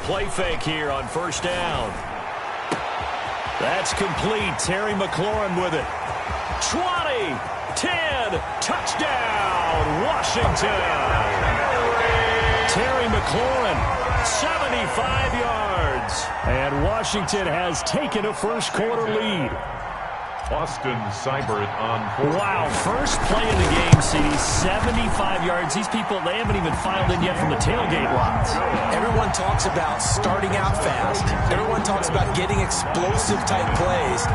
play fake here on first down. That's complete. Terry McLaurin with it. 20, 10, touchdown, Washington. Terry McLaurin, 75 yards. And Washington has taken a first-quarter lead. Austin Seibert on fourth. Wow, first play of the game, CD, 75 yards. These people, they haven't even filed in yet from the tailgate lots. Everyone talks about starting out fast. Everyone talks about getting explosive-type plays.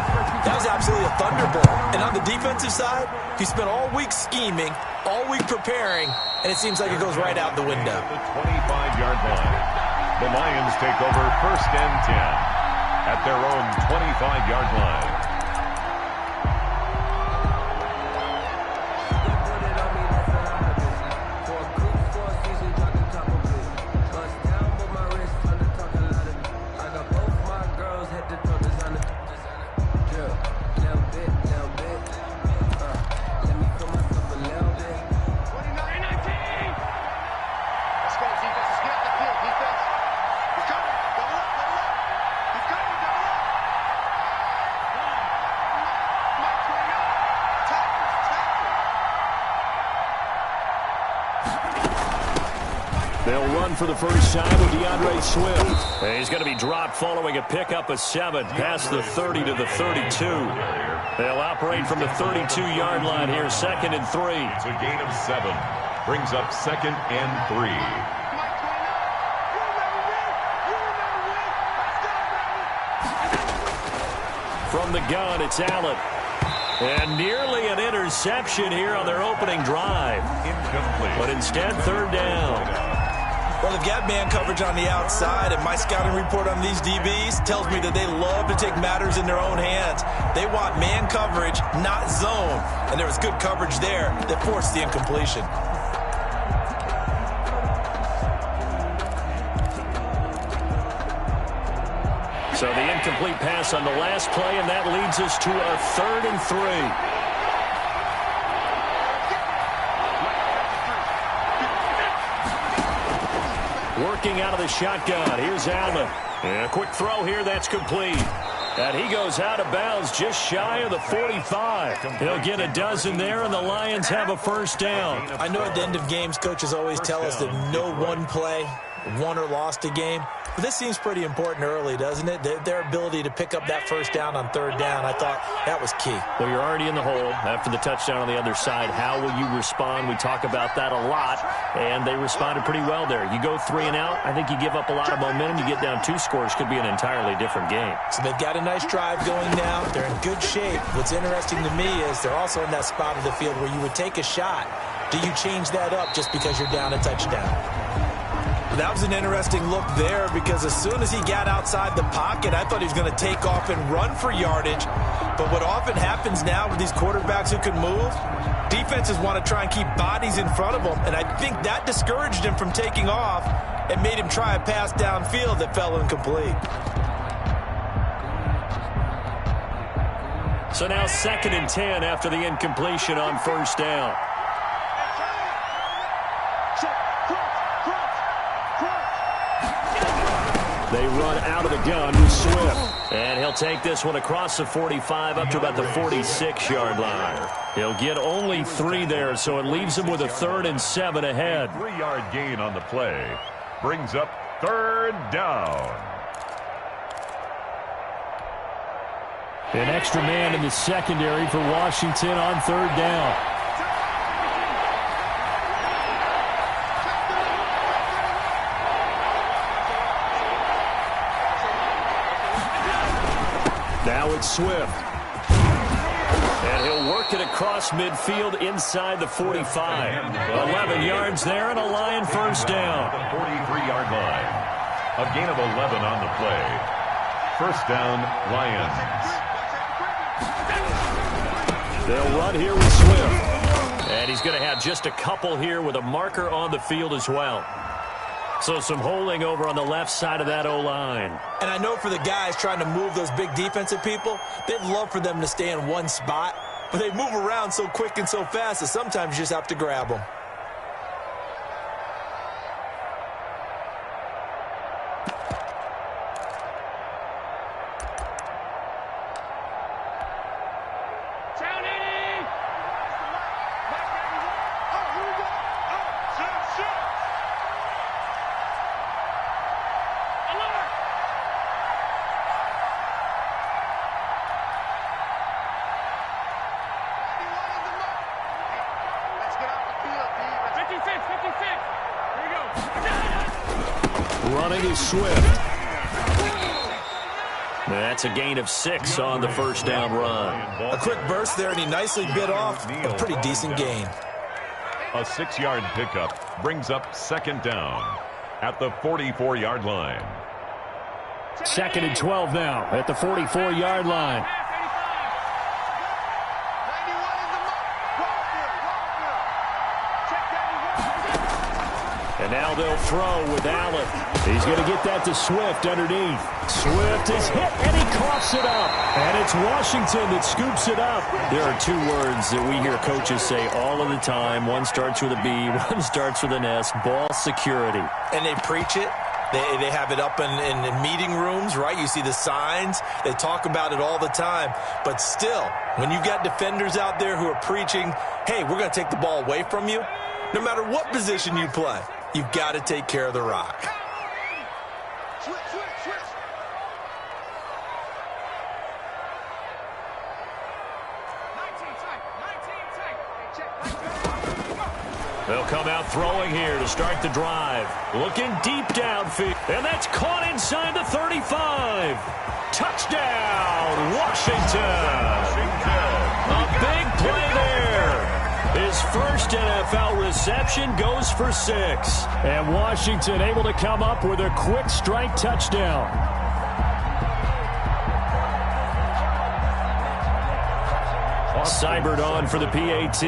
That was absolutely a thunderbolt. And on the defensive side, he spent all week scheming, all week preparing, and it seems like it goes right out the window. The 25-yard line. The Lions take over first and 10 at their own 25-yard line. They'll run for the first time with DeAndre Swift. And he's going to be dropped following a pickup of 7 past the 30 to the 32. They'll operate from the 32-yard line here, 2nd and 3. It's a gain of 7. Brings up 2nd and 3. From the gun, it's Allen. And nearly an interception here on their opening drive. Incomplete. But instead, 3rd down. Well, they've got man coverage on the outside, and my scouting report on these DBs tells me that they love to take matters in their own hands. They want man coverage, not zone. And there was good coverage there that forced the incompletion. So the incomplete pass on the last play, and that leads us to a 3rd and 3. Working out of the shotgun. Here's Allen. And a quick throw here. That's complete. And he goes out of bounds just shy of the 45. He'll get a dozen there, and the Lions have a first down. I know at the end of games, coaches always tell us that no one play won or lost a game. But this seems pretty important early, doesn't it? Their ability to pick up that first down on 3rd down, I thought that was key. Well, you're already in the hole after the touchdown on the other side. How will you respond? We talk about that a lot, and they responded pretty well there. You go 3 and out, I think you give up a lot of momentum. You get down 2 scores, could be an entirely different game. So they've got a nice drive going now. They're in good shape. What's interesting to me is they're also in that spot of the field where you would take a shot. Do you change that up just because you're down a touchdown? That was an interesting look there because as soon as he got outside the pocket, I thought he was going to take off and run for yardage. But what often happens now with these quarterbacks who can move, defenses want to try and keep bodies in front of them. And I think that discouraged him from taking off and made him try a pass downfield that fell incomplete. So now 2nd and 10 after the incompletion on first down. They run out of the gun with Swift. And he'll take this one across the 45 up to about the 46-yard line. He'll get only 3 there, so it leaves him with a 3rd and 7 ahead. 3-yard gain on the play. Brings up 3rd down. An extra man in the secondary for Washington on 3rd down. Now it's Swift. And he'll work it across midfield inside the 45. 11 yards there and a Lion first down. The 43-yard line. A gain of 11 on the play. First down, Lions. They'll run here with Swift. And he's going to have just a couple here with a marker on the field as well. So some holding over on the left side of that O-line. And I know for the guys trying to move those big defensive people, they'd love for them to stay in one spot. But they move around so quick and so fast that sometimes you just have to grab them. running is Swift. That's a gain of 6 on the first down run. A quick burst there, and he nicely bit off a pretty decent gain. A 6-yard pickup brings up second down at the 44-yard line. 2nd and 12 now at the 44-yard line. And now they'll throw with Allen. He's going to get that to Swift underneath. Swift is hit, and he coughs it up. And it's Washington that scoops it up. There are 2 words that we hear coaches say all of the time. One starts with a B, one starts with an S. Ball security. And they preach it. They have it up in meeting rooms, right? You see the signs. They talk about it all the time. But still, when you've got defenders out there who are preaching, hey, we're going to take the ball away from you, no matter what position you play, you've got to take care of the rock. They'll come out throwing here to start the drive. Looking deep downfield. And that's caught inside the 35. Touchdown, Washington. A big play there. His first NFL reception goes for 6. And Washington able to come up with a quick strike touchdown. Seibert on for the PAT.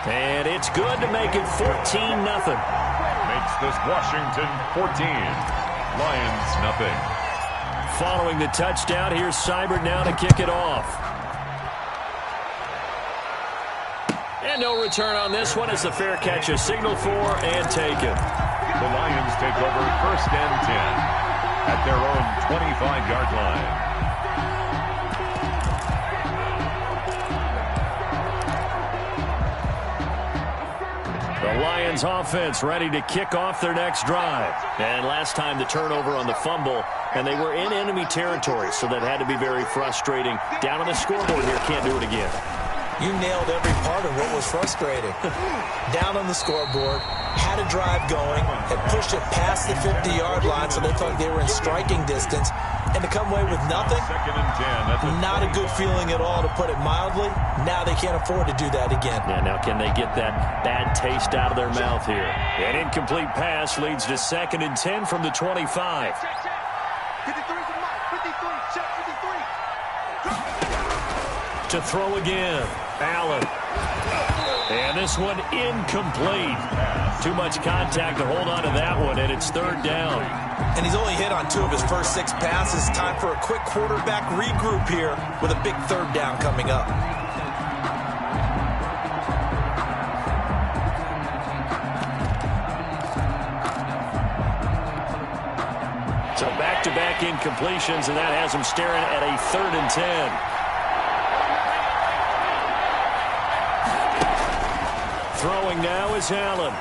And it's good to make it 14-0. Makes this Washington 14. Lions nothing. Following the touchdown, here's Seibert now to kick it off. And no return on this one as the fair catch is signaled for and taken. The Lions take over 1st and 10 at their own 25-yard line. The Lions offense ready to kick off their next drive. And last time the turnover on the fumble, and they were in enemy territory, so that had to be very frustrating. Down on the scoreboard here, can't do it again. You nailed every part of what was frustrating. Down on the scoreboard, had a drive going, had pushed it past the 50-yard line, so they thought they were in striking distance. And to come away with nothing, 2nd and 10. not a good feeling at all, to put it mildly. Now they can't afford to do that again. Yeah, now can they get that bad taste out of their mouth here? An incomplete pass leads to 2nd and 10 from the 25. To throw again, Allen. And this one incomplete. Too much contact to hold on to that one, and it's 3rd down. And he's only hit on 2 of his first 6 passes. Time for a quick quarterback regroup here with a big 3rd down coming up. So back-to-back incompletions, and that has him staring at a 3rd and 10. Throwing now is Allen.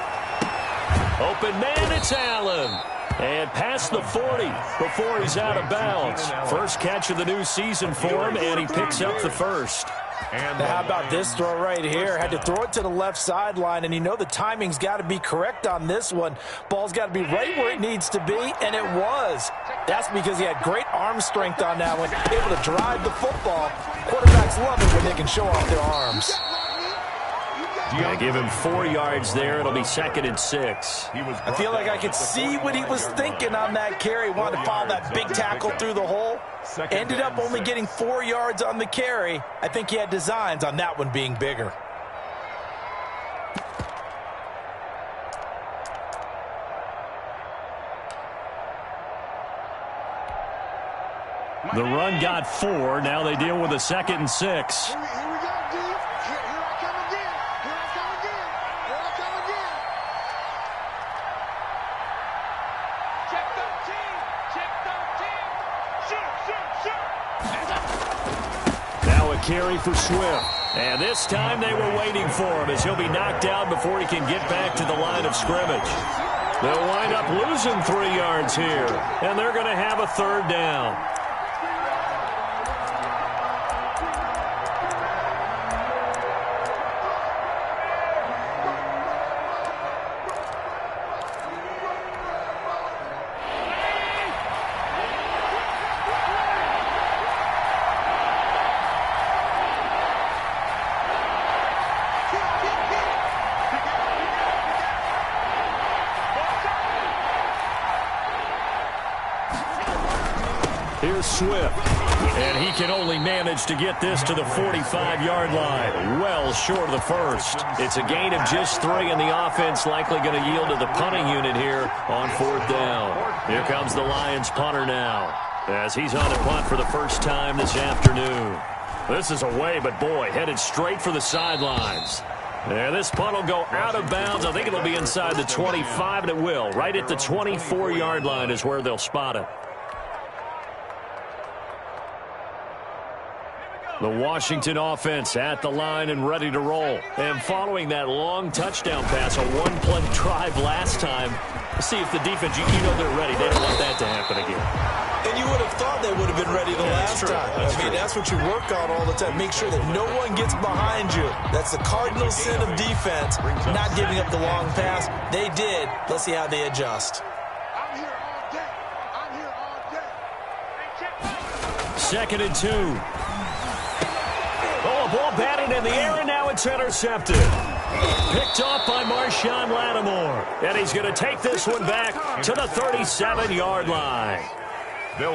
Open man, it's Allen. And past the 40 before he's out of bounds. First catch of the new season for him, and he picks up the first. And how about this throw right here? Had to throw it to the left sideline, and you know the timing's got to be correct on this one. Ball's got to be right where it needs to be, and it was. That's because he had great arm strength on that one, able to drive the football. Quarterbacks love it when they can show off their arms. Yeah, give him 4 yards there. It'll be 2nd and 6. I feel like I could see what he was thinking on that carry. Wanted to follow that big tackle through the hole. Ended up only getting 4 yards on the carry. I think he had designs on that one being bigger. The run got 4. Now they deal with a 2nd and 6. Carry for Swift. And this time they were waiting for him as he'll be knocked down before he can get back to the line of scrimmage. They'll wind up losing 3 yards here, and they're going to have a 3rd down. Here's Swift. And he can only manage to get this to the 45-yard line. Well short of the first. It's a gain of just 3, and the offense likely going to yield to the punting unit here on 4th down. Here comes the Lions punter now, as he's on the punt for the first time this afternoon. This is away, but boy, headed straight for the sidelines. And this punt will go out of bounds. I think it'll be inside the 25, and it will. Right at the 24-yard line is where they'll spot it. The Washington offense at the line and ready to roll. And following that long touchdown pass, a one-play drive last time, see if the defense, you know they're ready. They don't want that to happen again. And you would have thought they would have been ready the last time. That's what you work on all the time. Make sure that no one gets behind you. That's the cardinal sin of defense, not giving up the long pass. They did. Let's see how they adjust. I'm here all day. I'm here all day. 2nd and 2. Oh, a ball batted in the air, and now it's intercepted. Picked off by Marshawn Lattimore. And he's going to take this one back to the 37-yard line.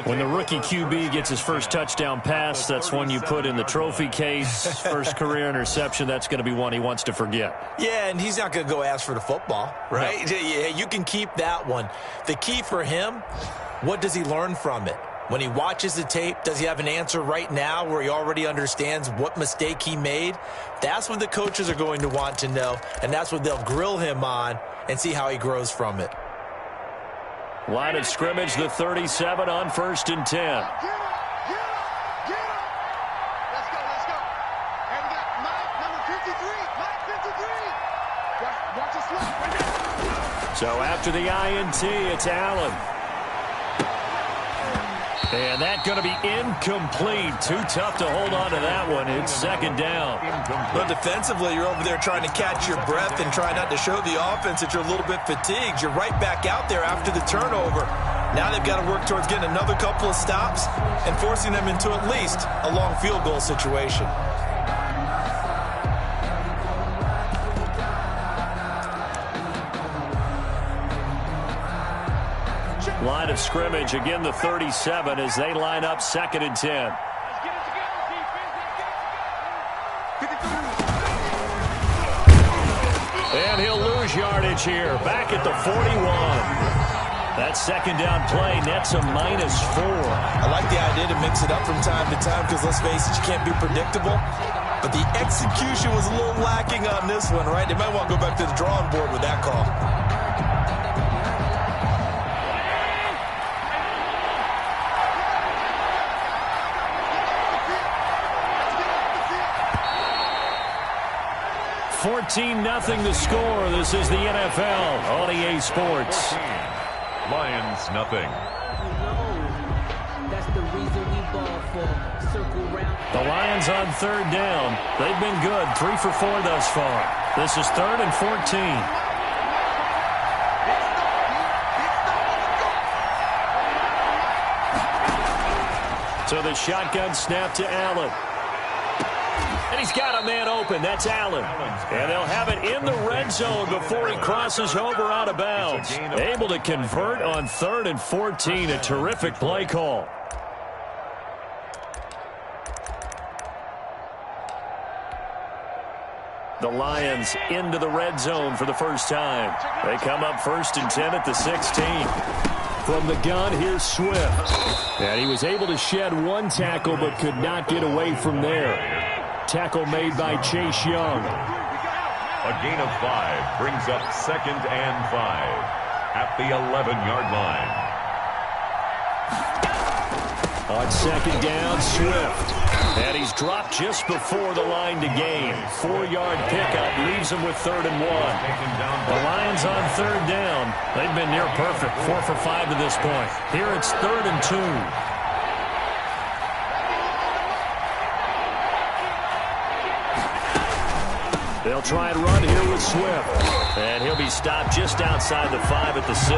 When the rookie QB gets his first touchdown pass, that's one you put in the trophy case. First career interception, that's going to be one he wants to forget. Yeah, and he's not going to go ask for the football, right? No. Yeah, you can keep that one. The key for him, what does he learn from it? When he watches the tape, does he have an answer right now where he already understands what mistake he made? That's what the coaches are going to want to know, and that's what they'll grill him on and see how he grows from it. Line of scrimmage, the 37 on 1st and 10. Get up, get up, get up. Let's go, let's go. And we got Mike, number 53. Mike, 53. Watch us slide. So after the INT, it's Allen. And that's going to be incomplete. Too tough to hold on to that one. It's 2nd down. But defensively, you're over there trying to catch your breath and try not to show the offense that you're a little bit fatigued. You're right back out there after the turnover. Now they've got to work towards getting another couple of stops and forcing them into at least a long field goal situation. Line of scrimmage, again the 37 as they line up 2nd and 10. And he'll lose yardage here, back at the 41. That 2nd down play nets a -4. I like the idea to mix it up from time to time because, let's face it, you can't be predictable. But the execution was a little lacking on this one, right? They might want to go back to the drawing board with that call. Nothing the score. This is the NFL on EA Sports. Lions nothing. The Lions on 3rd down. They've been good, 3 for 4 thus far. This is 3rd and 14. So the shotgun snap to Allen. And he's got a man open. That's Allen. And they'll have it in the red zone before he crosses over out of bounds. Able to convert on 3rd and 14. A terrific play call. The Lions into the red zone for the first time. They come up 1st and 10 at the 16. From the gun, here's Swift. And he was able to shed one tackle but could not get away from there. Tackle made by Chase Young. A gain of 5 brings up 2nd and 5 at the 11-yard line. On 2nd down, Swift. And he's dropped just before the line to gain. 4-yard pickup leaves him with 3rd and 1. The Lions on 3rd down. They've been near perfect, 4 for 5 to this point. Here it's 3rd and 2. They'll try and run here with Swift. And he'll be stopped just outside the 5 at the 6.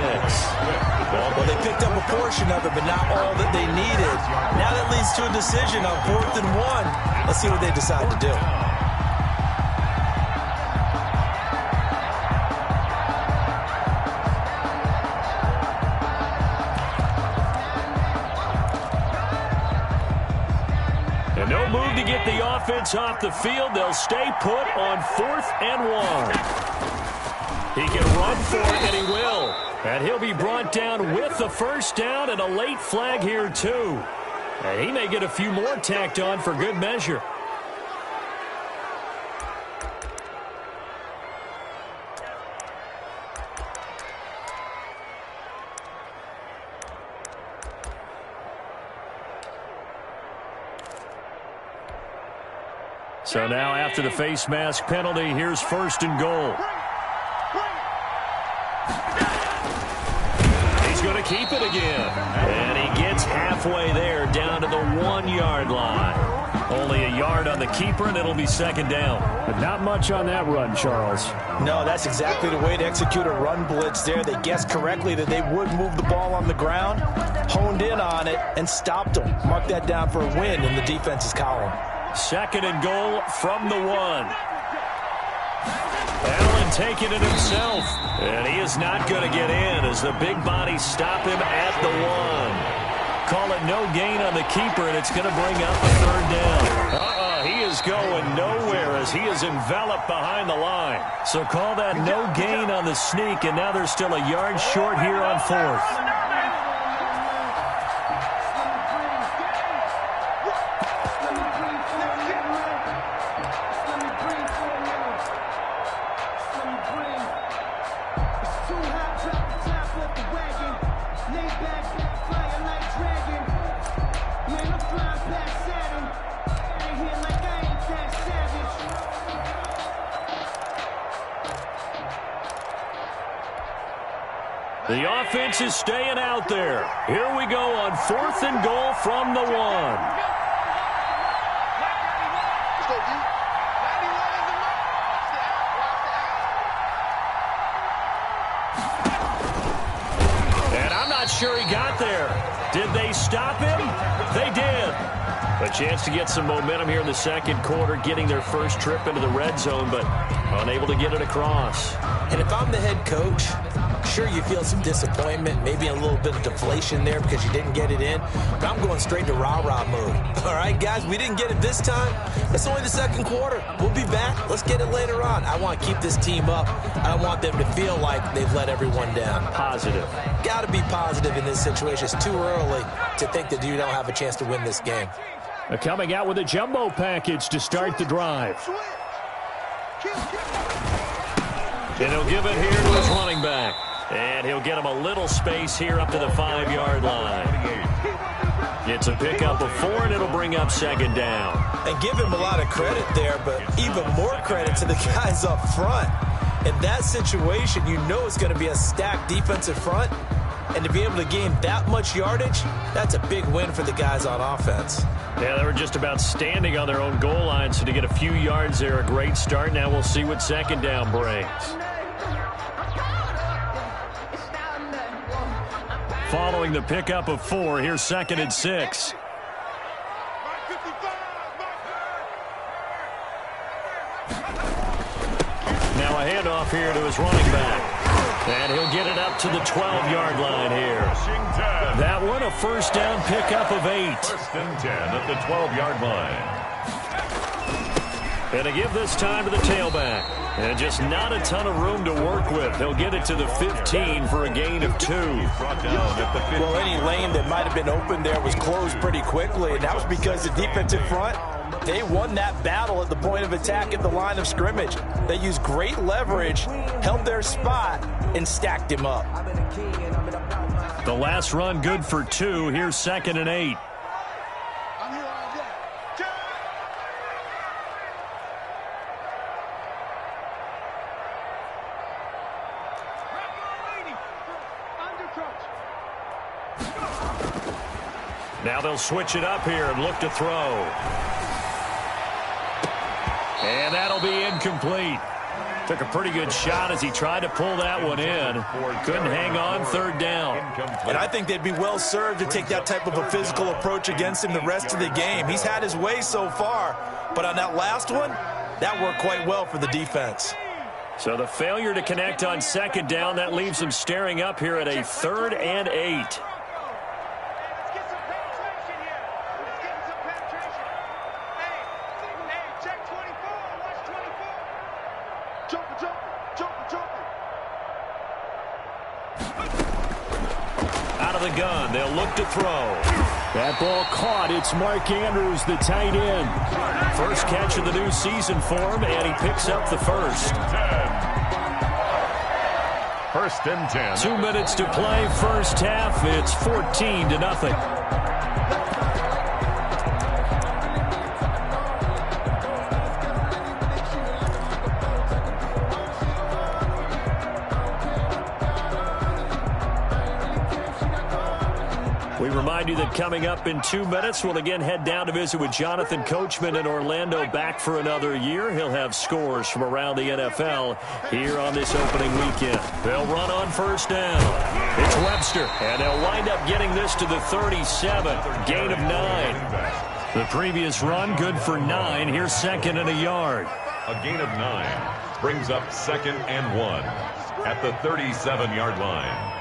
Well, they picked up a portion of it, but not all that they needed. Now that leads to a decision on 4th and 1. Let's see what they decide to do. to get the offense off the field. They'll stay put on 4th and 1. He can run for it, and he will. And he'll be brought down with the first down and a late flag here, too. And he may get a few more tacked on for good measure. So now after the face mask penalty, here's 1st and goal. He's going to keep it again. And he gets halfway there down to the 1-yard line. Only a yard on the keeper, and it'll be 2nd down. But not much on that run, Charles. No, that's exactly the way to execute a run blitz there. They guessed correctly that they would move the ball on the ground, honed in on it, and stopped them. Mark that down for a win in the defense's column. 2nd and goal from the 1. Allen taking it himself. And he is not going to get in as the big bodies stop him at the 1. Call it no gain on the keeper, and it's going to bring up a 3rd down. He is going nowhere as he is enveloped behind the line. So call that no gain on the sneak, and now they're still a yard short here on 4th. The offense is staying out there. Here we go on 4th and goal from the 1. And I'm not sure he got there. Did they stop him? They did. A chance to get some momentum here in the 2nd quarter, getting their first trip into the red zone, but unable to get it across. And if I'm the head coach, sure, you feel some disappointment, maybe a little bit of deflation there because you didn't get it in. But I'm going straight to rah-rah mode. All right, guys, we didn't get it this time. It's only the 2nd quarter. We'll be back. Let's get it later on. I want to keep this team up. I don't want them to feel like they've let everyone down. Positive. Got to be positive in this situation. It's too early to think that you don't have a chance to win this game. Coming out with a jumbo package to start the drive. And he'll give it here to his running back. And he'll get him a little space here up to the 5-yard line. It's a pickup of 4, and it'll bring up 2nd down. And give him a lot of credit there, but even more credit to the guys up front. In that situation, you know it's going to be a stacked defensive front. And to be able to gain that much yardage, that's a big win for the guys on offense. Yeah, they were just about standing on their own goal line, so to get a few yards there, a great start. Now we'll see what 2nd down brings. Following the pickup of 4, here's 2nd and 6. Now a handoff here to his running back. And he'll get it up to the 12-yard line here. That one, a 1st down pickup of 8. 1st and 10 at the 12-yard line. And to give this time to the tailback. And just not a ton of room to work with. He'll get it to the 15 for a gain of 2. Well, any lane that might have been open there was closed pretty quickly, and that was because the defensive front, they won that battle at the point of attack at the line of scrimmage. They used great leverage, held their spot, and stacked him up. The last run good for 2. Here's 2nd and 8. Now they'll switch it up here and look to throw. And that'll be incomplete. Took a pretty good shot as he tried to pull that one in. Couldn't hang on, 3rd down. And I think they'd be well served to take that type of a physical approach against him the rest of the game. He's had his way so far, but on that last one, that worked quite well for the defense. So the failure to connect on 2nd down, that leaves them staring up here at a 3rd and 8. out of the gun. They'll look to throw. That ball caught. It's Mark Andrews, the tight end. First catch of the new season for him, and he picks up the first. 1st and 10. 2 minutes to play, first half. It's 14-0. We remind you that coming up in 2 minutes, we'll again head down to visit with Jonathan Coachman in Orlando, back for another year. He'll have scores from around the NFL here on this opening weekend. They'll run on first down. It's Webster, and they'll wind up getting this to the 37, gain of 9. The previous run, good for 9. Here's 2nd and a yard. A gain of 9 brings up 2nd and 1 at the 37-yard line.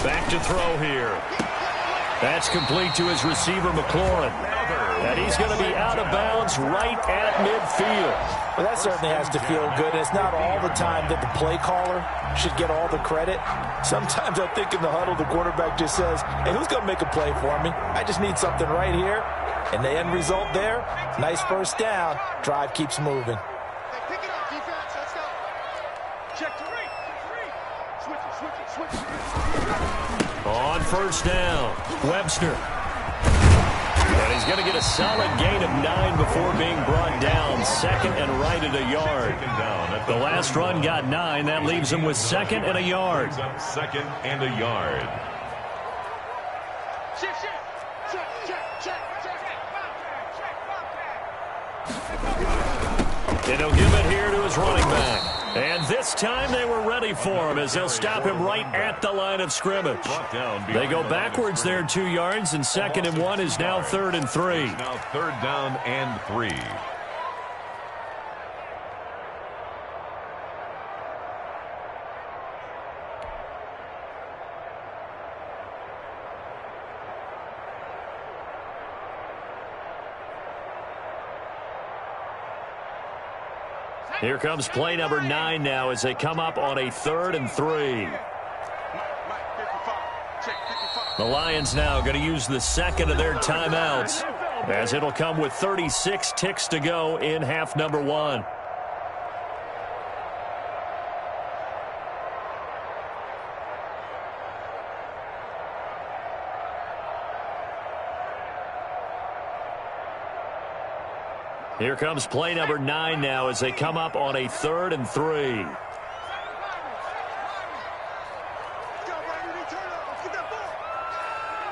Back to throw here. That's complete to his receiver, McLaurin. And he's going to be out of bounds right at midfield. Well, that certainly has to feel good. It's not all the time that the play caller should get all the credit. Sometimes I think in the huddle, the quarterback just says, hey, who's going to make a play for me? I just need something right here. And the end result there, nice first down. Drive keeps moving. Hey, pick it up, defense. Let's go. Check 3. Switch it. On first down, Webster. And he's going to get a solid gain of 9 before being brought down. 2nd and right at a yard. The last run got 9. That leaves him with 2nd and a yard. 2nd and a yard. Check. And he'll give it here to his running back. And this time they were ready for him as they'll stop him right at the line of scrimmage. They go backwards there 2 yards, and 2nd and 1 is now 3rd and 3. Now 3rd down and 3. Here comes play number 9 now as they come up on a 3rd and 3. The Lions now going to use the 2nd of their timeouts, as it'll come with 36 ticks to go in half number 1. Here comes play number 9 now as they come up on a 3rd and 3. Let's go, Brady. Return up. Let's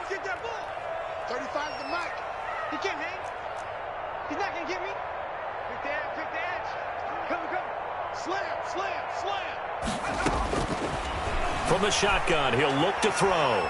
get that ball. 35 is the mic. He can't hang. He's not going to get me. Pick the edge. Come. Slam. From the shotgun, he'll look to throw.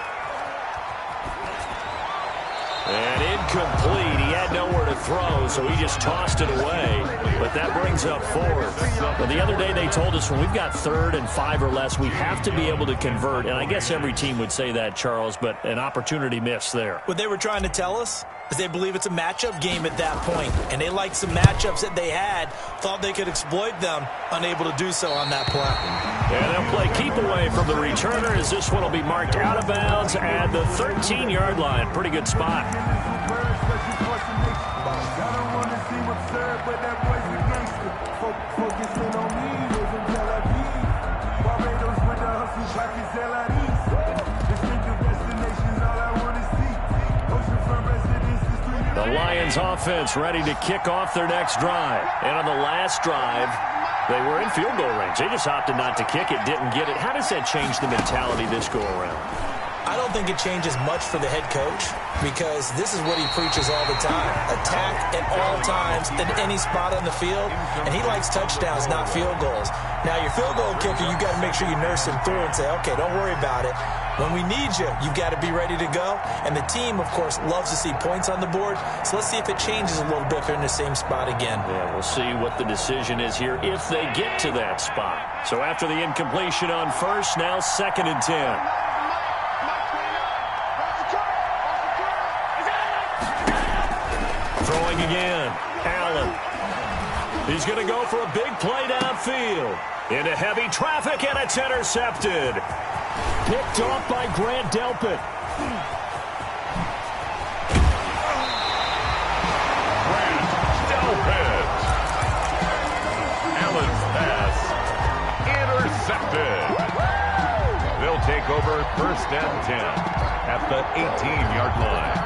And incomplete. He had nowhere to throw, so he just tossed it away. But that brings up 4th. But the other day they told us when we've got 3rd and 5 or less, we have to be able to convert. And I guess every team would say that, Charles, but an opportunity missed there. What they were trying to tell us is they believe it's a matchup game at that point. And they liked some matchups that they had, thought they could exploit them, unable to do so on that play. And they'll play keep away from the returner as this one will be marked out of bounds at the 13-yard line. Pretty good spot. The Lions offense ready to kick off their next drive. And on the last drive, they were in field goal range. They just opted not to kick it, didn't get it. How does that change the mentality this go around? I don't think it changes much for the head coach because this is what he preaches all the time. Attack at all times in any spot on the field, and he likes touchdowns, not field goals. Now, your field goal kicker, you got to make sure you nurse him through and say, okay, don't worry about it. When we need you, you've got to be ready to go. And the team, of course, loves to see points on the board. So let's see if it changes a little bit if they're in the same spot again. Yeah, we'll see what the decision is here if they get to that spot. So after the incompletion on first, now 2nd and 10. Throwing again. Allen. He's going to go for a big play downfield. Into heavy traffic, and it's intercepted. Picked off by Grant Delpit. Grant Delpit. Allen's pass intercepted. They'll take over 1st and 10 at the 18-yard line.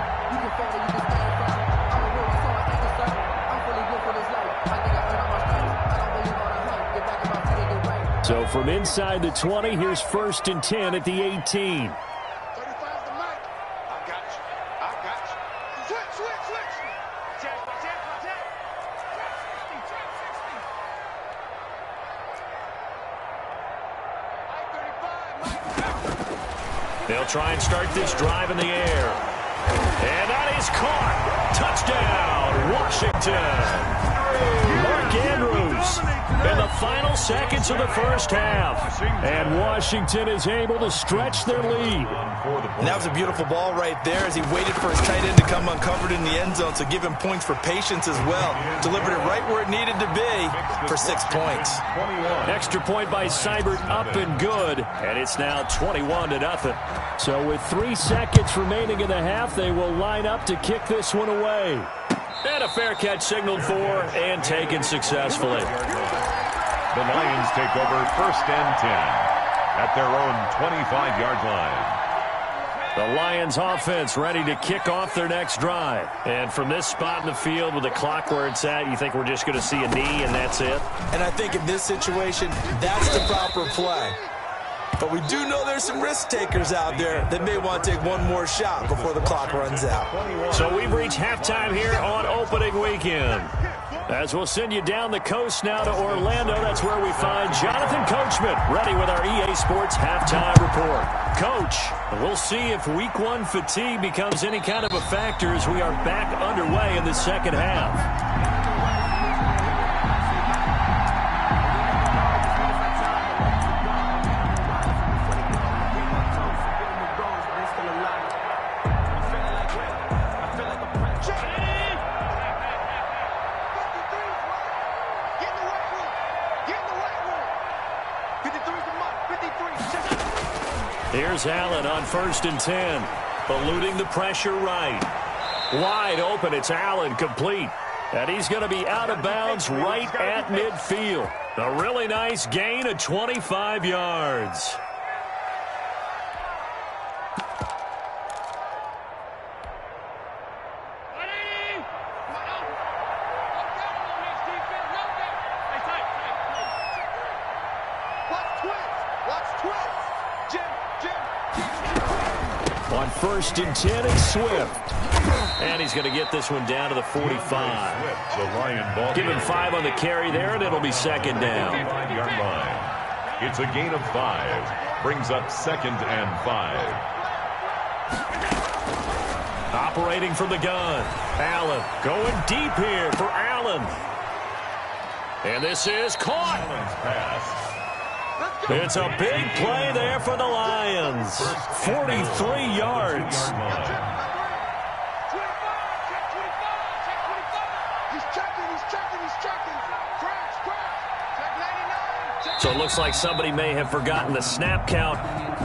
So from inside the 20, here's 1st and 10 at the 18. 35 the mic. I got you. I got you. Switch. Check. They'll try and start this drive in the air. And that is caught. Touchdown, Washington. Mark Andrews in the final seconds of the first half. And Washington is able to stretch their lead. And that was a beautiful ball right there as he waited for his tight end to come uncovered in the end zone, so give him points for patience as well. Delivered it right where it needed to be for 6 points. Extra point by Seibert, up and good. And it's now 21-0. So with 3 seconds remaining in the half, they will line up to kick this one away. And a fair catch signaled for and taken successfully. The Lions take over 1st and 10 at their own 25-yard line. The Lions offense ready to kick off their next drive. And from this spot in the field with the clock where it's at, you think we're just going to see a knee and that's it? And I think in this situation, that's the proper play. But we do know there's some risk takers out there that may want to take one more shot before the clock runs out. So we've reached halftime here on opening weekend. As we'll send you down the coast now to Orlando, that's where we find Jonathan Coachman ready with our EA Sports halftime report. Coach, we'll see if week 1 fatigue becomes any kind of a factor as we are back underway in the second half. Here's Allen on 1st and 10. Eluding the pressure right. Wide open, it's Allen, complete. And he's going to be out of bounds right at midfield. A really nice gain of 25 yards. On 1st and 10, it's Swift. And he's going to get this one down to the 45. Give him 5 on the carry there, and it'll be 2nd down. It's a gain of 5. Brings up 2nd and 5. Operating from the gun. Allen going deep here for Allen. And this is caught. It's a big play there for the Lions. 43 yards. So it looks like somebody may have forgotten the snap count,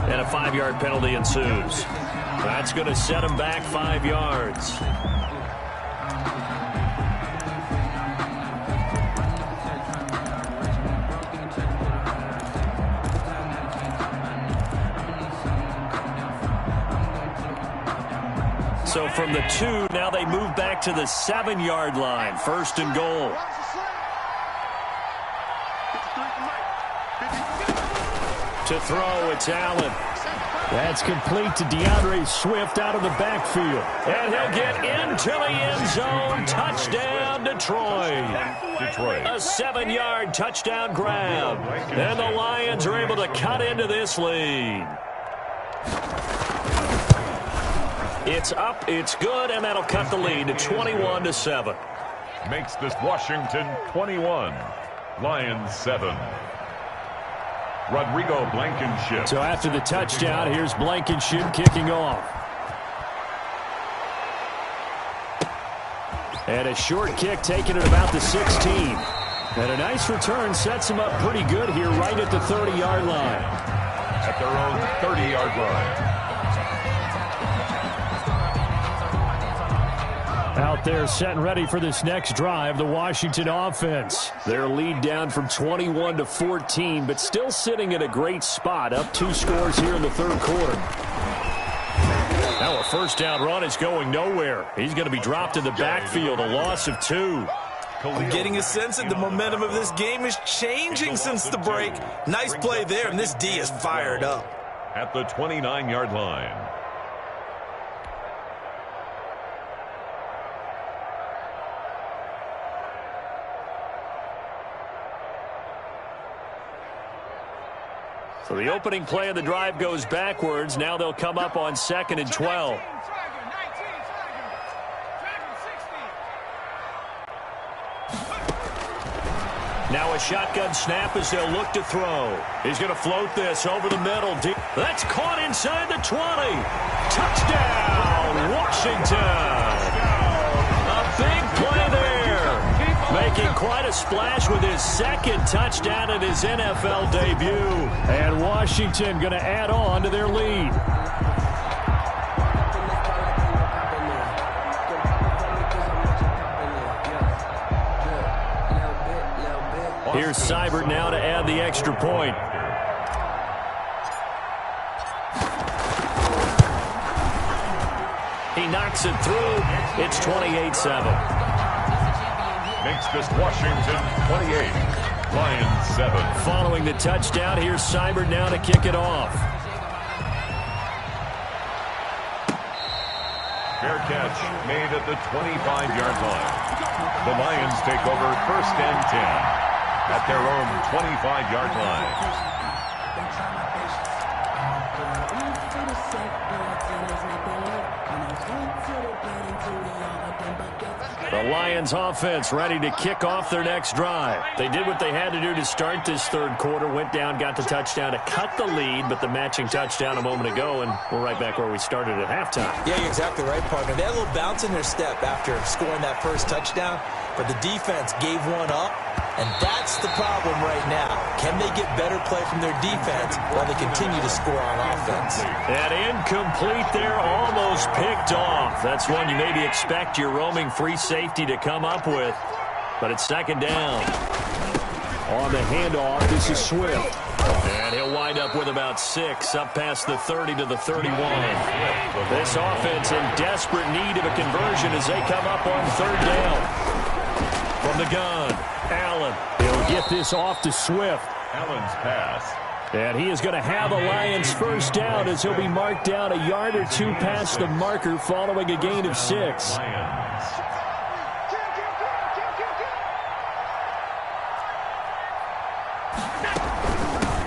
and a 5-yard penalty ensues. That's going to set him back 5 yards. So from the 2, now they move back to the 7-yard line. 1st and goal. To throw, it's Allen. That's complete to DeAndre Swift out of the backfield. And he'll get into the end zone. Touchdown, Detroit. A 7-yard touchdown grab. And the Lions are able to cut into this lead. It's up, it's good, and that'll cut the lead to 21-7. Makes this Washington 21, Lions 7. Rodrigo Blankenship. So after the touchdown, here's Blankenship kicking off. And a short kick taken at about the 16. And a nice return sets him up pretty good here right at the 30-yard line. At at their own 30-yard line. Out there set and ready for this next drive, the Washington offense. Their lead down from 21 to 14, but still sitting at a great spot, up 2 scores here in the third quarter. Now a first down run is going nowhere. He's going to be dropped in the backfield, a loss of 2. I'm getting a sense that the momentum of this game is changing since the break. Nice play there, and this D is fired up. At the 29-yard line. So the opening play of the drive goes backwards. Now they'll come up on 2nd and 12. Now a shotgun snap as they'll look to throw. He's going to float this over the middle. That's caught inside the 20. Touchdown, Washington. A big play there. Making quite a splash with his 2nd touchdown in his NFL debut. And Washington going to add on to their lead. Here's Seibert now to add the extra point. He knocks it through. It's 28-7. Makes this Washington 28, Lions 7. Following the touchdown, here's Seibert now to kick it off. Fair catch made at the 25-yard line. The Lions take over 1st and 10 at their own 25-yard line. The Lions offense ready to kick off their next drive. They did what they had to do to start this third quarter, went down, got the touchdown to cut the lead, but the matching touchdown a moment ago, and we're right back where we started at halftime. Yeah, you're exactly right, partner. They had a little bounce in their step after scoring that first touchdown, but the defense gave one up, and that's the problem right now. Can they get better play from their defense while they continue to score on offense? That incomplete there, almost picked off. That's one you maybe expect your roaming free safety to come up with, but it's 2nd down. On the handoff, this is Swift. And he'll wind up with about 6, up past the 30 to the 31. This offense in desperate need of a conversion as they come up on 3rd down. From the gun, Allen. He'll get this off to Swift. Allen's pass. And he is going to have a Lions first down as he'll be marked down a yard or 2 past the marker following a gain of 6. Lions.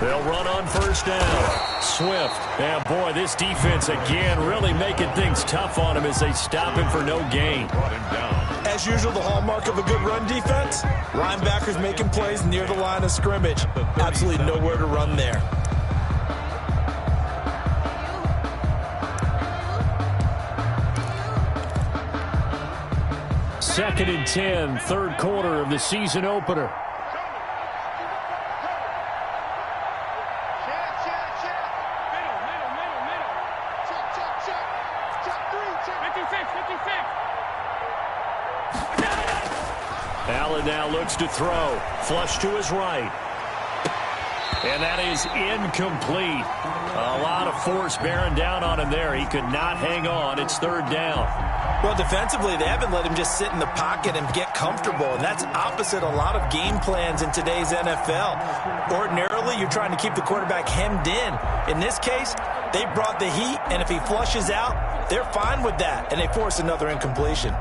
They'll run on 1st down. Swift. And boy, this defense again really making things tough on him as they stop him for no gain. Brought him down. As usual, the hallmark of a good run defense, linebackers making plays near the line of scrimmage. Absolutely nowhere to run there. Second and 10, third quarter of the season opener. Allen now looks to throw. Flush to his right. And that is incomplete. A lot of force bearing down on him there. He could not hang on. It's 3rd down. Well, defensively, they haven't let him just sit in the pocket and get comfortable, and that's opposite a lot of game plans in today's NFL. Ordinarily, you're trying to keep the quarterback hemmed in. In this case, they brought the heat, and if he flushes out, they're fine with that, and they force another incompletion.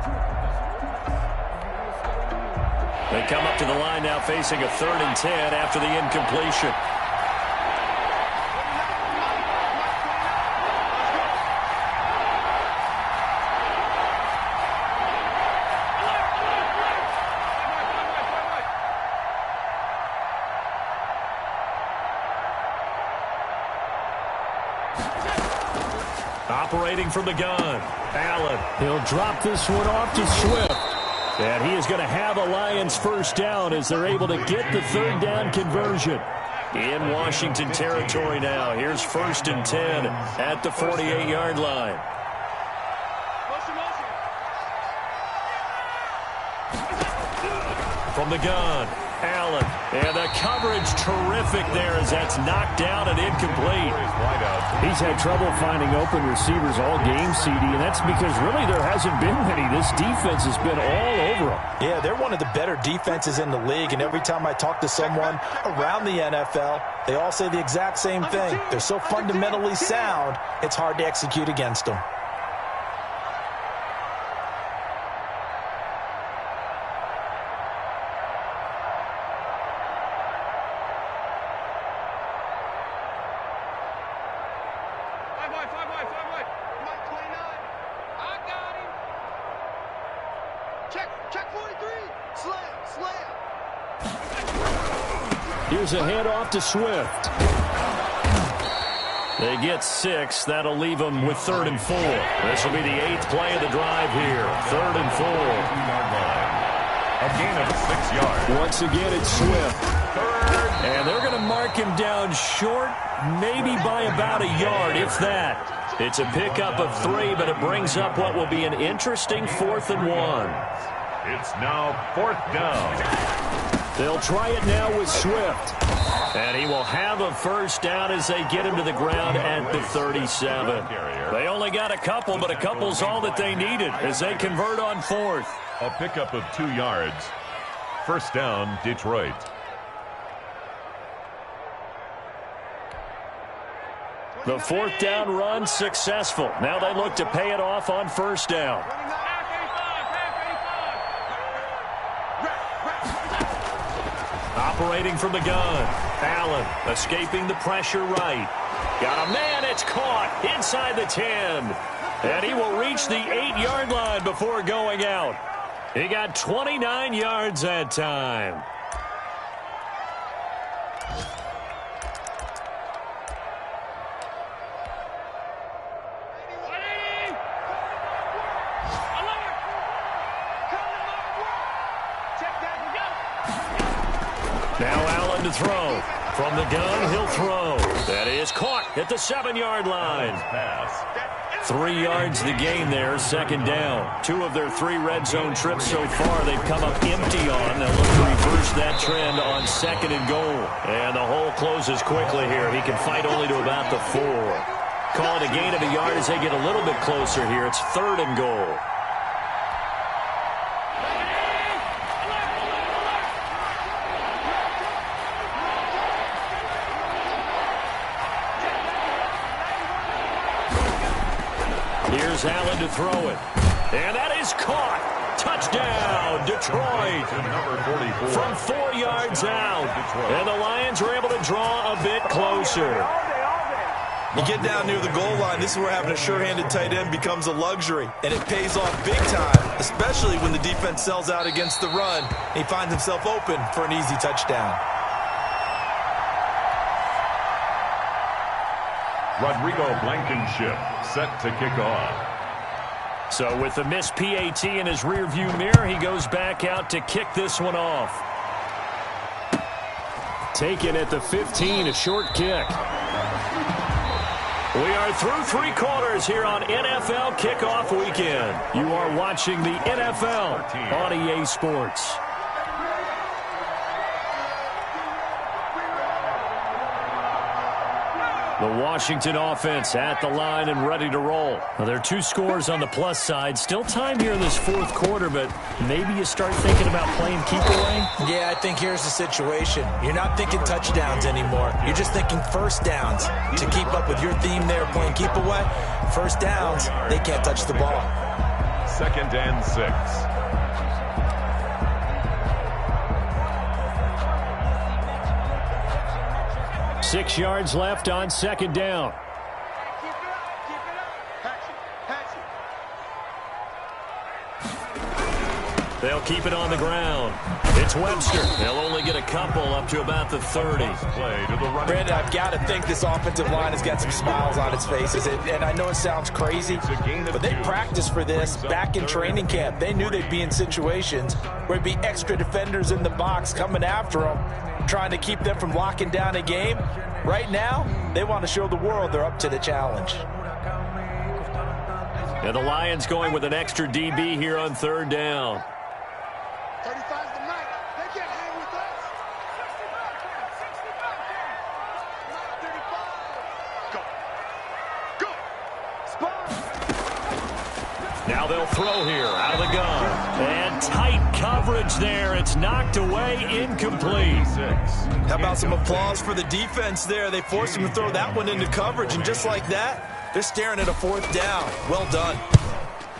They come up to the line now facing a 3rd and 10 after the incompletion. Operating from the gun, Allen. He'll drop this one off to Swift. And he is going to have a Lions first down as they're able to get the 3rd down conversion. In Washington territory now. Here's 1st and 10 at the 48-yard line. From the gun, Allen. And the coverage terrific there as that's knocked down and incomplete. He's had trouble finding open receivers all game, CD, and that's because really there hasn't been many. This defense has been all over him. Yeah, they're one of the better defenses in the league, and every time I talk to someone around the NFL, they all say the exact same thing. They're so fundamentally sound, it's hard to execute against them. Here's a handoff to Swift. They get 6. That'll leave them with 3rd and 4. This will be the 8th play of the drive here. 3rd and 4. A gain of 6 yards. Once again, it's Swift. And they're going to mark him down short, maybe by about a yard, if that. It's a pickup of 3, but it brings up what will be an interesting 4th and 1. It's now 4th down. They'll try it now with Swift. And he will have a 1st down as they get him to the ground at the 37. They only got a couple, but a couple's all that they needed as they convert on 4th. A pickup of 2 yards. 1st down, Detroit. The 4th down run successful. Now they look to pay it off on 1st down. Operating from the gun. Allen escaping the pressure right. Got a man. It's caught inside the 10. And he will reach the 8-yard line before going out. He got 29 yards that time. Now Allen to throw. From the gun, he'll throw. That is caught at the 7-yard line. 3 yards the gain there, 2nd down. 2 of their 3 red zone trips so far they've come up empty on. They'll look to reverse that trend on 2nd and goal. And the hole closes quickly here. He can fight only to about the 4. Call it a gain of a yard as they get a little bit closer here. It's 3rd and goal. Here's Allen to throw it. And that is caught. Touchdown, Detroit. From 4 yards out. And the Lions are able to draw a bit closer. You get down near the goal line, this is where having a sure-handed tight end becomes a luxury. And it pays off big time, especially when the defense sells out against the run. And he finds himself open for an easy touchdown. Rodrigo Blankenship set to kick off. So with the missed PAT in his rearview mirror, he goes back out to kick this one off. Taken at the 15, a short kick. We are through 3 quarters here on NFL Kickoff Weekend. You are watching the NFL on EA Sports. The Washington offense at the line and ready to roll. Well, there are 2 scores on the plus side. Still time here in this 4th quarter, but maybe you start thinking about playing keep away? Yeah, I think here's the situation. You're not thinking touchdowns anymore. You're just thinking 1st downs. To keep up with your theme there, playing keep away, 1st downs, they can't touch the ball. 2nd and 6. 6 yards left on 2nd down. They'll keep it on the ground. It's Webster. They'll only get a couple up to about the 30. Brandon, I've got to think this offensive line has got some smiles on its faces. And I know it sounds crazy, but they practiced for this back in training camp. They knew they'd be in situations where there'd be extra defenders in the box coming after them. trying to keep them from locking down a game. Right now, they want to show the world they're up to the challenge. And the Lions going with an extra DB here on third down. 35's the night. They can't hang with us. 35. Go. Go. Spot. Now they'll throw here out of the gun. And tight coverage there. It's knocked away, incomplete. How about some applause for the defense there? They forced him to throw that one into coverage, and just like that, they're staring at a fourth down. Well done.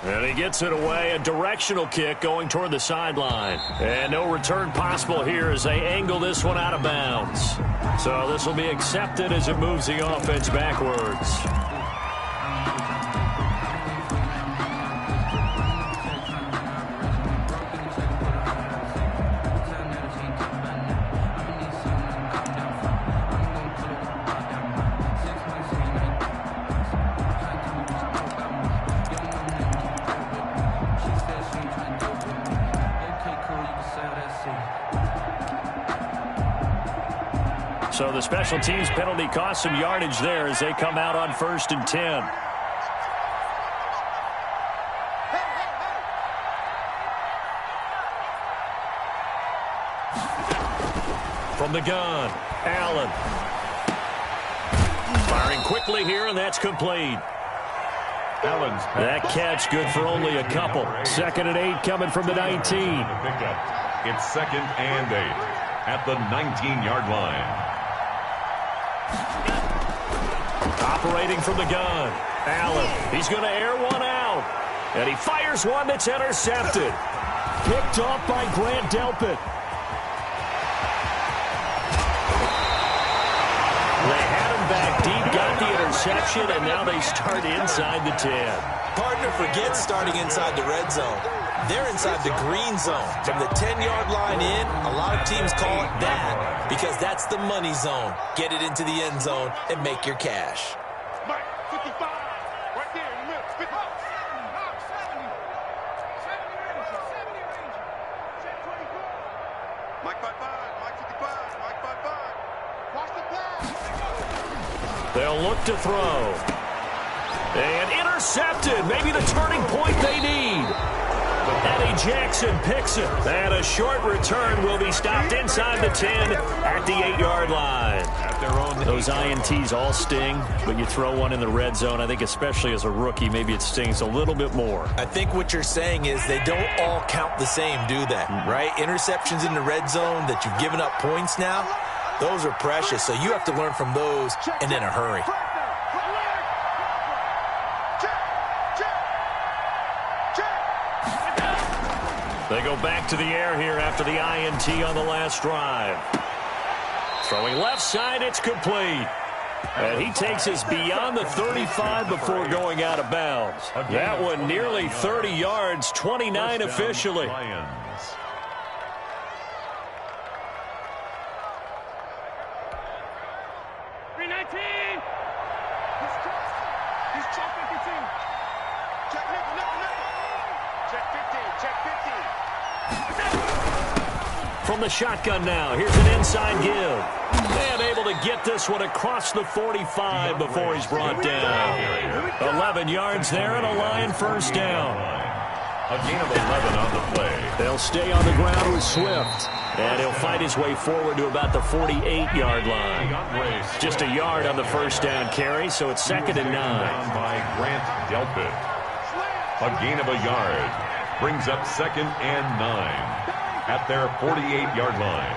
And he gets it away, a directional kick going toward the sideline. And no return possible here as they angle this one out of bounds. So this will be accepted as it moves the offense backwards. So the special teams penalty cost some yardage there as they come out on 1st and 10. From the gun, Allen. Firing quickly here, and that's complete. Allen's That catch good for only a couple. 2nd and 8 coming from the 19. It's 2nd and 8 at the 19-yard line. Operating from the gun, Allen. He's going to air one out. And he fires one that's intercepted. Picked off by Grant Delpit. They had him back deep, got the interception, and now they start inside the 10. Partner forgets starting inside the red zone. They're inside the green zone. From the 10-yard line in, a lot of teams call it that because that's the money zone. Get it into the end zone and make your cash. Mike, 55. Right there in the middle. 50. 70 range. Check 24. Mike 55. Mike 55. Mike 55. Watch the pass. They'll look to throw. And intercepted. Maybe the turning point they need. Eddie Jackson picks it. And a short return will be stopped inside the 10 at the 8-yard line. Those INTs all sting, but you throw one in the red zone, I think especially as a rookie, maybe it stings a little bit more. I think what you're saying is they don't all count the same, do they? Right? Interceptions in the red zone that you've given up points now, those are precious. So you have to learn from those and in a hurry. They go back to the air here after the INT on the last drive. Throwing left side, it's complete. And he takes us beyond the 35 before going out of bounds. That one nearly 30 yards, 29 officially. 319. He's check 52. Check nickel. Check 15. Check 15. From the shotgun now, here's an inside give. And able to get this one across the 45 before he's brought down. 11 yards there and a Lion first down. A gain of 11 on the play. They'll stay on the ground with Swift. And he'll fight his way forward to about the 48-yard line. Just a yard on the first down carry, so it's 2nd and 9. Down by Grant Delpit. A gain of a yard. Brings up 2nd and 9 at their 48-yard line.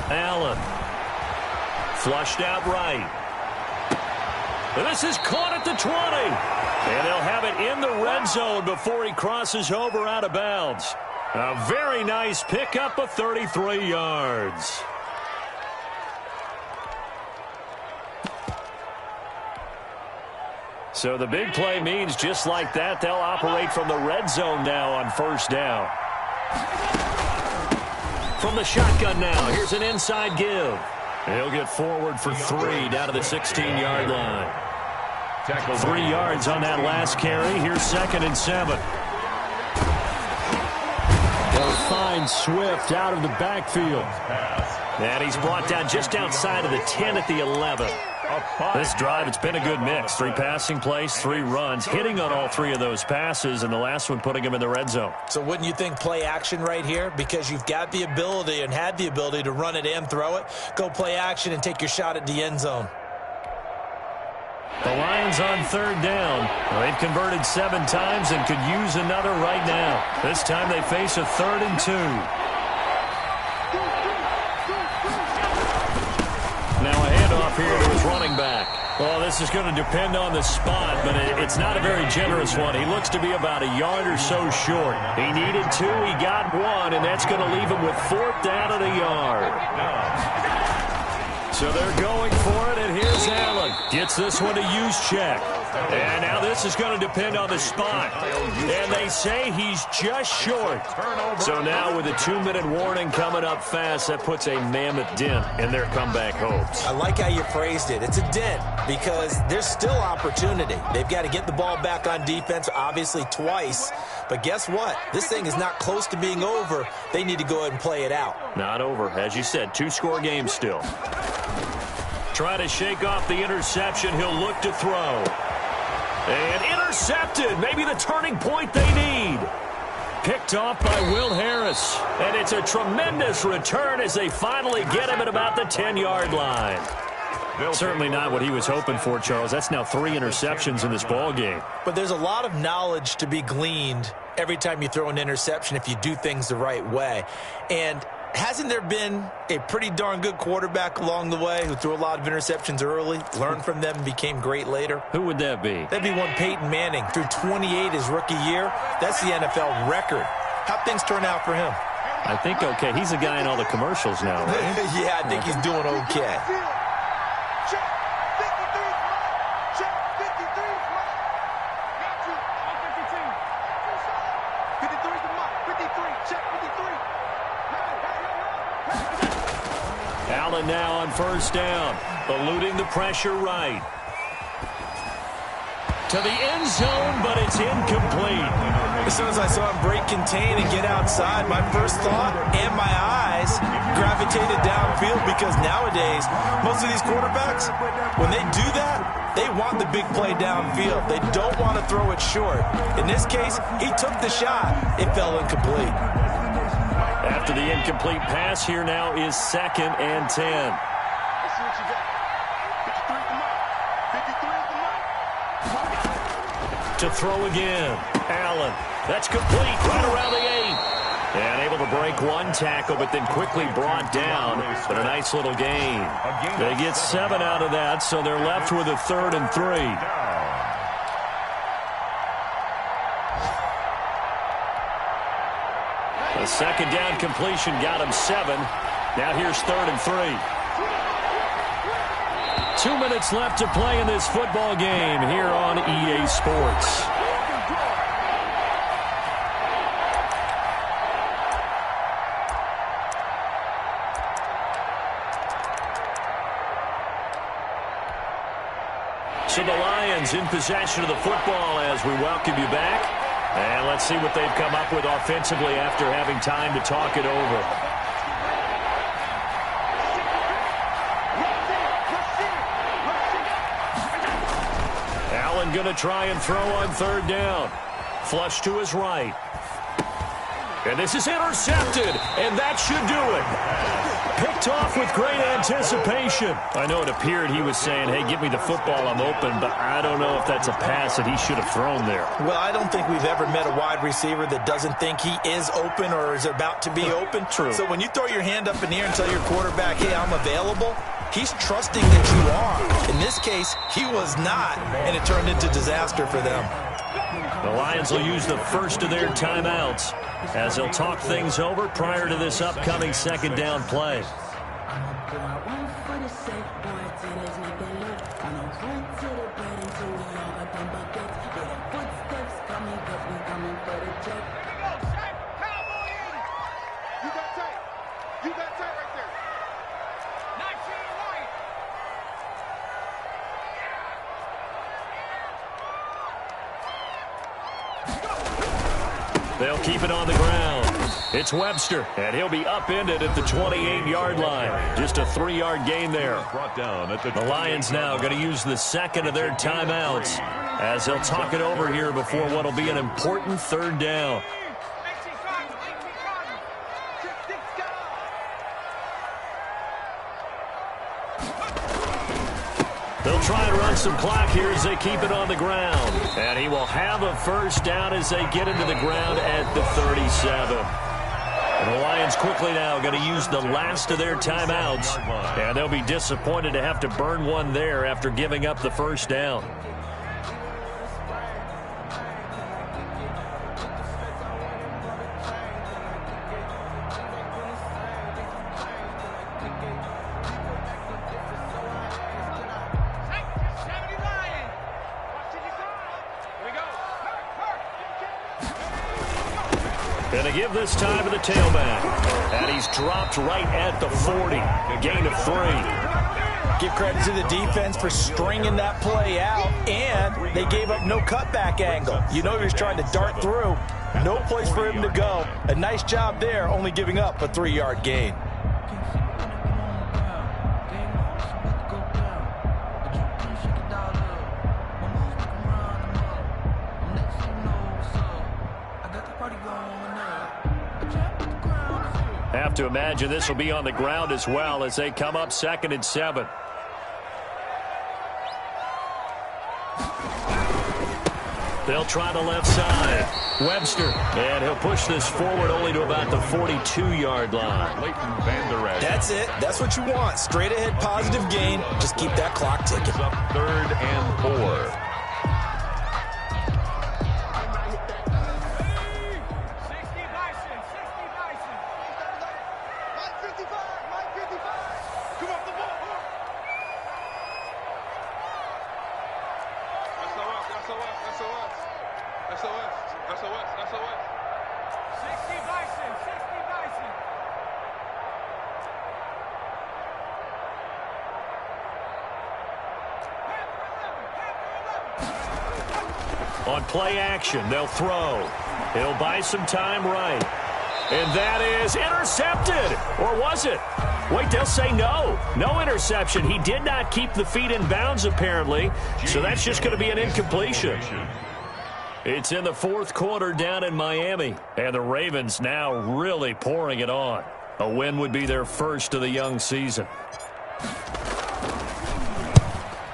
Allen. Flushed out right. This is caught at the 20. And they'll have it in the red zone before he crosses over out of bounds. A very nice pickup of 33 yards. So the big play means just like that, they'll operate from the red zone now on first down. From the shotgun now, here's an inside give. He'll get forward for 3 down to the 16-yard line. 3 yards on that last carry. Here's 2nd and 7. They'll find Swift out of the backfield. And he's brought down just outside of the 10 at the 11. This drive, it's been a good mix. 3 passing plays, 3 runs, hitting on all 3 of those passes, and the last one putting him in the red zone. So wouldn't you think play action right here? Because you've got the ability and had the ability to run it and throw it. Go play action and take your shot at the end zone. The Lions on 3rd down. They've converted 7 times and could use another right now. This time they face a 3rd and 2. Now a handoff here to his running back. Well, this is going to depend on the spot, but it's not a very generous one. He looks to be about a yard or so short. He needed 2, he got 1, and that's going to leave him with 4th down at a yard. So they're going for it, and here's Allen. Gets this one to use check. And now this is going to depend on the spot. And they say he's just short. So now with a 2-minute warning coming up fast, that puts a mammoth dent in their comeback hopes. I like how you phrased it. It's a dent because there's still opportunity. They've got to get the ball back on defense, obviously twice. But guess what? This thing is not close to being over. They need to go ahead and play it out. Not over. As you said, 2-score game still. Try to shake off the interception. He'll look to throw. And intercepted. Maybe the turning point they need. Picked off by Will Harris. And it's a tremendous return as they finally get him at about the 10-yard line. Certainly not what he was hoping for, Charles. That's now 3 interceptions in this ball game. But there's a lot of knowledge to be gleaned every time you throw an interception if you do things the right way. And hasn't there been a pretty darn good quarterback along the way who threw a lot of interceptions early, learned from them, and became great later? Who would that be? That'd be one Peyton Manning. Threw 28 his rookie year. That's the NFL record. How'd things turn out for him? I think okay. He's a guy in all the commercials now, right? Yeah, I think he's doing okay. Allen now on 1st down, eluding the pressure right. To the end zone, but it's incomplete. As soon as I saw him break contain and get outside, my first thought and my eyes gravitated downfield because nowadays, most of these quarterbacks, when they do that, they want the big play downfield. They don't want to throw it short. In this case, he took the shot. It fell incomplete. After the incomplete pass, here now is 2nd and 10. Let's see what you got. 53 at the mark. 53 at the mark. To throw again. Allen. That's complete right around the 8. And able to break 1 tackle, but then quickly brought down. But a nice little gain. They get 7 out of that, so they're left with a 3rd and 3. The 2nd down completion got him 7. Now here's 3rd and 3. 2 minutes left to play in this football game here on EA Sports. So the Lions in possession of the football as we welcome you back. And let's see what they've come up with offensively after having time to talk it over. Allen going to try and throw on 3rd down. Flush to his right. And this is intercepted, and that should do it. Picked off with great anticipation. I know it appeared he was saying, hey, give me the football, I'm open, but I don't know if that's a pass that he should have thrown there. Well, I don't think we've ever met a wide receiver that doesn't think he is open or is about to be open. True. So when you throw your hand up in the air and tell your quarterback, hey, I'm available, he's trusting that you are. In this case, he was not, and it turned into disaster for them. The Lions will use the first of their timeouts as they'll talk things over prior to this upcoming 2nd down play. They'll keep it on the ground. It's Webster, and he'll be upended at the 28-yard line. Just a 3-yard gain there. Brought down at The Lions now going to use the second of their timeouts as they'll talk it over here before what will be an important third down. They'll try and run some clock here as they keep it on the ground. And he will have a first down as they get into the ground at the 37. And the Lions quickly now going to use the last of their timeouts. And they'll be disappointed to have to burn one there after giving up the first down. Going to give this time to the tailback. And he's dropped right at the 40. A gain of 3. Give credit to the defense for stringing that play out, and they gave up no cutback angle. You know he was trying to dart through. No place for him to go. A nice job there, only giving up a 3-yard gain. Have to imagine this will be on the ground as well as they come up 2nd and 7. They'll try the left side. Webster, and he'll push this forward only to about the 42-yard line. That's it. That's what you want. Straight ahead positive gain. Just keep that clock ticking. 3rd and 4. On play action, they'll throw. He'll buy some time right. And that is intercepted. Or was it? Wait, they'll say no. No interception. He did not keep the feet in bounds, apparently. So that's just going to be an incompletion. It's in the 4th quarter down in Miami. And the Ravens now really pouring it on. A win would be their first of the young season.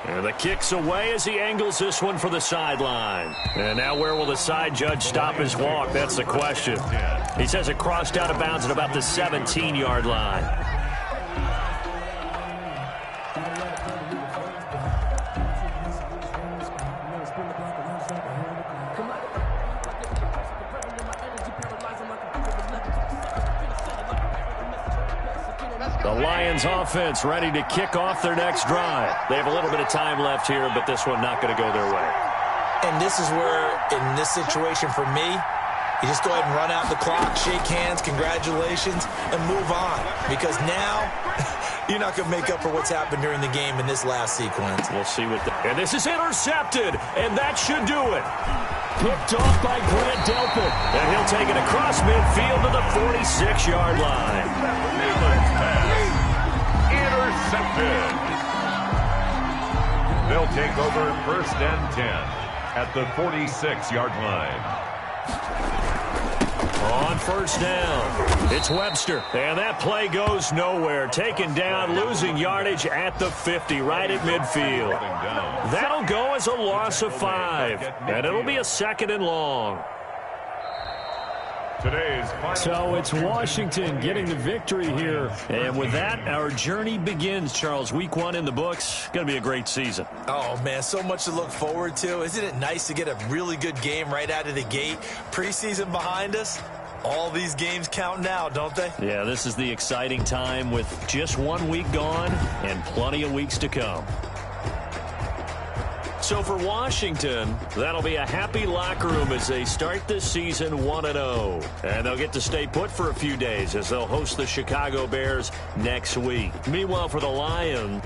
And the kick's away as he angles this one for the sideline. And now where will the side judge stop his walk? That's the question. He says it crossed out of bounds at about the 17-yard line. The Lions offense ready to kick off their next drive. They have a little bit of time left here, but this one not going to go their way. And this is where, in this situation for me, you just go ahead and run out the clock, shake hands, congratulations, and move on. Because now, you're not going to make up for what's happened during the game in this last sequence. We'll see what and this is intercepted, and that should do it. Picked off by Grant Delpit, and he'll take it across midfield to the 46-yard line. Intercepted. They'll take over 1st and 10 at the 46-yard line. On 1st down, it's Webster, and that play goes nowhere. Taken down, losing yardage at the 50, right at midfield. That'll go as a loss of 5, and it'll be a 2nd and long. So it's Washington getting the victory here. And with that, our journey begins, Charles. Week 1 in the books. Going to be a great season. Oh, man, so much to look forward to. Isn't it nice to get a really good game right out of the gate? Preseason behind us. All these games count now, don't they? Yeah, this is the exciting time with just 1 week gone and plenty of weeks to come. So for Washington, that'll be a happy locker room as they start this season 1-0. And they'll get to stay put for a few days as they'll host the Chicago Bears next week. Meanwhile, for the Lions,